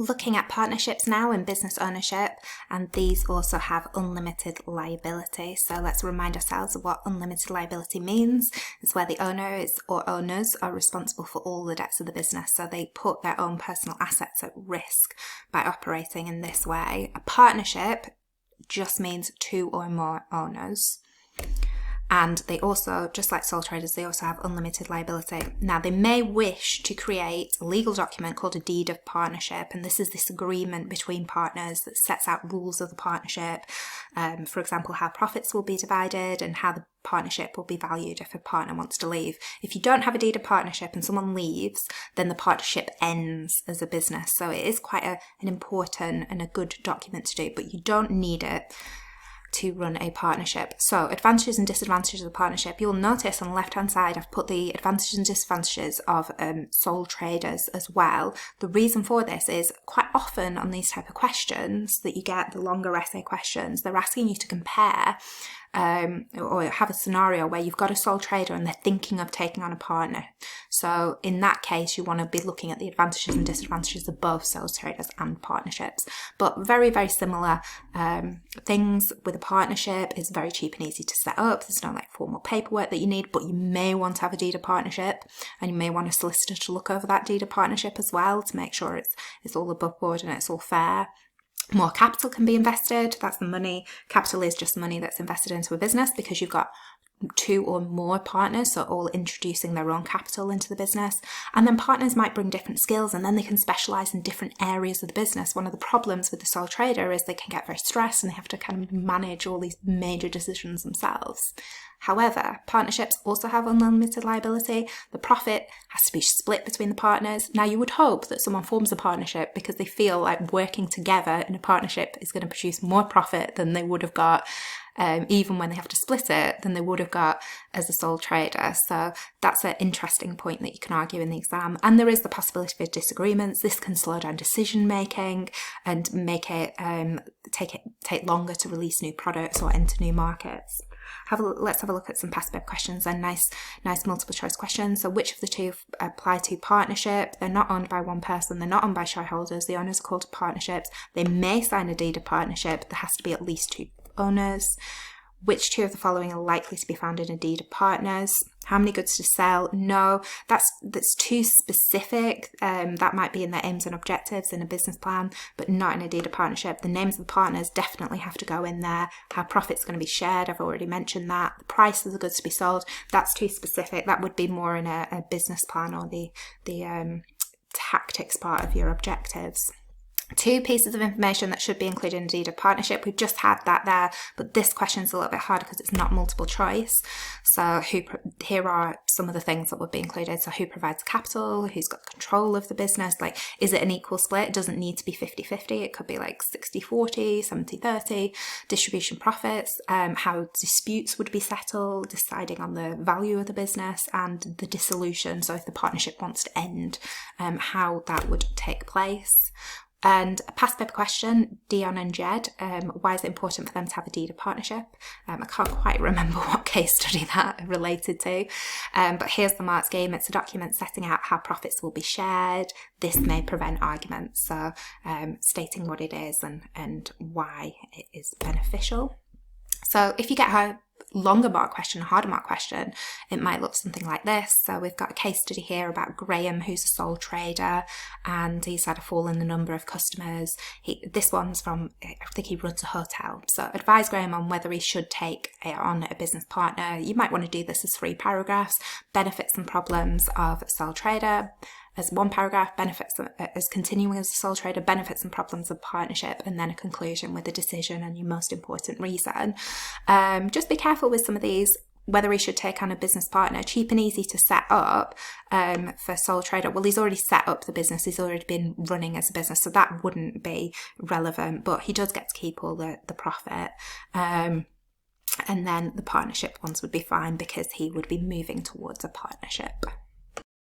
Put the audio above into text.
Looking at partnerships now and business ownership, and these also have unlimited liability. So let's remind ourselves of what unlimited liability means. It's where the owners are responsible for all the debts of the business. So they put their own personal assets at risk by operating in this way. A partnership just means two or more owners. And they also, just like sole traders, they also have unlimited liability. Now, they may wish to create a legal document called a deed of partnership, and this is this agreement between partners that sets out rules of the partnership. For example, how profits will be divided and how the partnership will be valued if a partner wants to leave. If you don't have a deed of partnership and someone leaves, then the partnership ends as a business. So it is quite an important and a good document to do, but you don't need it to run a partnership. So advantages and disadvantages of the partnership. You'll notice on the left hand side I've put the advantages and disadvantages of sole traders as well. The reason for this is quite often on these type of questions that you get, the longer essay questions, they're asking you to compare or have a scenario where you've got a sole trader and they're thinking of taking on a partner. So in that case, you want to be looking at the advantages and disadvantages of both sole traders and partnerships. But very, very similar things with a partnership. It's very cheap and easy to set up. There's no like formal paperwork that you need, but you may want to have a deed of partnership, and you may want a solicitor to look over that deed of partnership as well to make sure it's all above board and it's all fair. More capital can be invested. That's the money. Capital is just money that's invested into a business because you've got two or more partners, so all introducing their own capital into the business. And then partners might bring different skills and then they can specialize in different areas of the business. One of the problems with the sole trader is they can get very stressed and they have to kind of manage all these major decisions themselves. However, partnerships also have unlimited liability. The profit has to be split between the partners. Now, you would hope that someone forms a partnership because they feel like working together in a partnership is going to produce more profit than they would have got even when they have to split it, than they would have got as a sole trader. So that's an interesting point that you can argue in the exam. And there is the possibility for disagreements. This can slow down decision making and make it take longer to release new products or enter new markets. Let's have a look at some past paper questions and nice multiple choice questions. So which of the two apply to partnership? They're not owned by one person. They're not owned by shareholders. The owners are called partnerships. They may sign a deed of partnership. There has to be at least two owners. Which two of the following are likely to be found in a deed of partners? How many goods to sell? No, that's too specific. That might be in their aims and objectives in a business plan, but not in a deed of partnership. The names of the partners definitely have to go in there. How profit's going to be shared, I've already mentioned that. The price of the goods to be sold, that's too specific. That would be more in a business plan or the tactics part of your objectives. Two pieces of information that should be included in a deed of partnership. We've just had that there, but this question is a little bit harder because it's not multiple choice. So here are some of the things that would be included. So who provides capital? Who's got control of the business? Like, is it an equal split? It doesn't need to be 50-50. It could be like 60-40, 70-30. Distribution profits, how disputes would be settled, deciding on the value of the business, and the dissolution. So if the partnership wants to end, how that would take place. And a past paper question, Dion and Jed, why is it important for them to have a deed of partnership? I can't quite remember what case study that related to, but here's the mark scheme. It's a document setting out how profits will be shared. This may prevent arguments, so stating what it is and why it is beneficial. So if you get a longer mark question, a harder mark question, it might look something like this. So we've got a case study here about Graham, who's a sole trader, and he's had a fall in the number of customers. This one's from, I think he runs a hotel. So advise Graham on whether he should take on a business partner. You might want to do this as 3 paragraphs. Benefits and problems of a sole trader as 1 paragraph, benefits as continuing as a sole trader, benefits and problems of partnership, and then a conclusion with a decision and your most important reason. Just be careful with some of these, whether he should take on a business partner. Cheap and easy to set up for sole trader. Well, he's already set up the business. He's already been running as a business, so that wouldn't be relevant, but he does get to keep all the profit. And then the partnership ones would be fine because he would be moving towards a partnership.